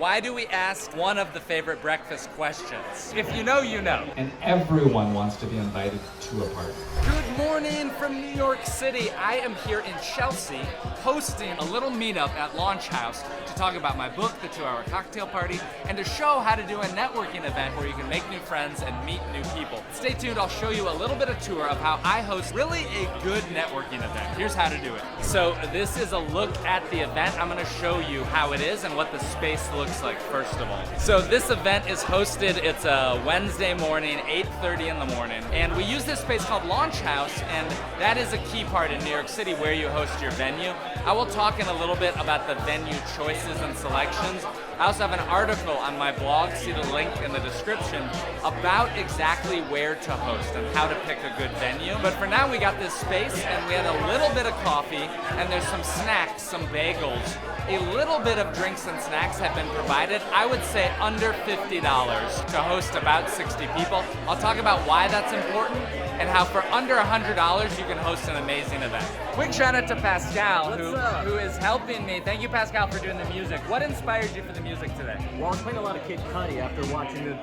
Why do we ask one of the favorite breakfast questions? If you know, you know. And everyone wants to be invited to a party. Good morning from New York City. I am here in Chelsea hosting a little meetup at Launch House to talk about my book, The 2-Hour Cocktail Party, and to show how to do a networking event where you can make new friends and meet new people. Stay tuned, I'll show you a little bit of tour of how I host really a good networking event. Here's how to do it. So this is a look at the event. I'm gonna show you how it is and what the space looks like first of all. So this event is hosted, it's a Wednesday morning, 8:30 in the morning, and we use this space called Launch House, and that is a key part in New York City where you host your venue. I will talk in a little bit about the venue choices and selections. I also have an article on my blog, see the link in the description, about exactly where to host and how to pick a good venue. But for now, we got this space and we had a little bit of coffee and there's some snacks, some bagels. A little bit of drinks and snacks have been provided. I would say under $50 to host about 60 people. I'll talk about why that's important and how for under $100 you can host an amazing event. Quick shout out to Pascal who is helping me. Thank you, Pascal, for doing the music. What inspired you for the music today? Well, I was playing a lot of Kid Cudi after watching the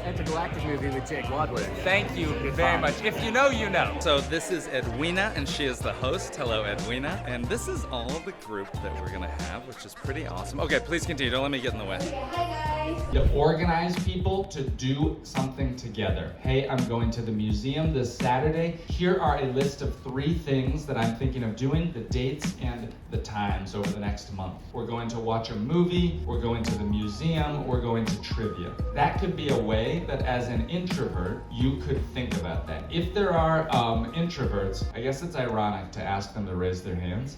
Intergalactic movie with Jake Wadley. Thank you very much. If you know, you know. So this is Edwina, and she is the host. Hello, Edwina. And this is all of the group that we're gonna have, which is pretty awesome. Okay, please continue. Don't let me get in the way. Hi guys. You organize people to do something together. Hey, I'm going to the museum this Saturday. Here are a list of 3 things that I'm thinking of doing, the dates and the times over the next month. We're going to watch a movie, we're going to the museum, we're going to trivia. That could be a way that as an introvert, you could think about that. If there are introverts, I guess it's ironic to ask them to raise their hands.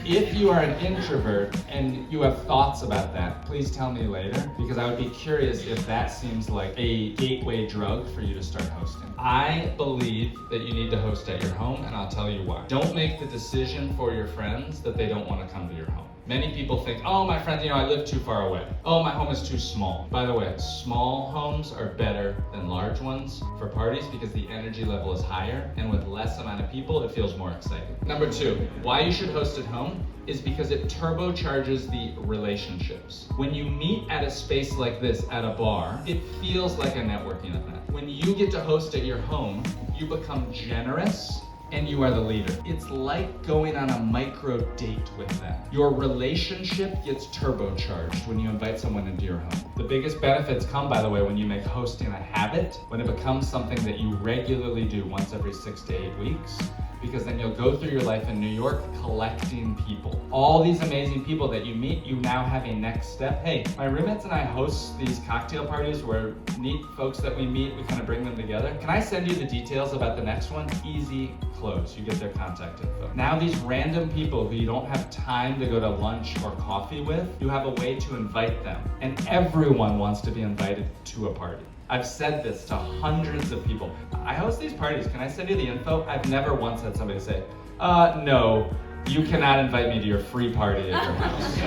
If you are an introvert and you have thoughts about that, please tell me later, because I would be curious if that seems like a gateway drug for you to start hosting. I believe that you need to host at your home, and I'll tell you why. Don't make the decision for your friends that they don't want to come to your home. Many people think, oh, my friends, I live too far away. Oh, my home is too small. By the way, small homes are better than large ones for parties because the energy level is higher, and with less amount of people, it feels more exciting. Number 2, why you should host at home is because it turbocharges the relationships. When you meet at a space like this at a bar, it feels like a networking event. When you get to host at your home, you become generous and you are the leader. It's like going on a micro date with them. Your relationship gets turbocharged when you invite someone into your home. The biggest benefits come, by the way, when you make hosting a habit, when it becomes something that you regularly do once every 6 to 8 weeks, because then you'll go through your life in New York collecting people. All these amazing people that you meet, you now have a next step. Hey, my roommates and I host these cocktail parties where neat folks that we meet, we kind of bring them together. Can I send you the details about the next one? Easy close, you get their contact info. Now these random people who you don't have time to go to lunch or coffee with, you have a way to invite them. And everyone wants to be invited to a party. I've said this to hundreds of people. I host these parties, can I send you the info? I've never once had somebody say, no, you cannot invite me to your free party at your house.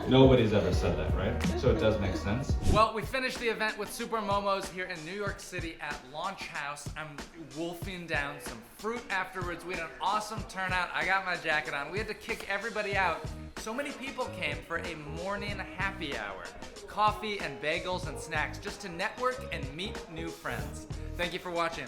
Nobody's ever said that, right? So it does make sense. Well, we finished the event with Supermomos here in New York City at Launch House. I'm wolfing down some fruit afterwards. We had an awesome turnout. I got my jacket on. We had to kick everybody out. So many people came for a morning happy hour. Coffee and bagels and snacks just to network and meet new friends. Thank you for watching.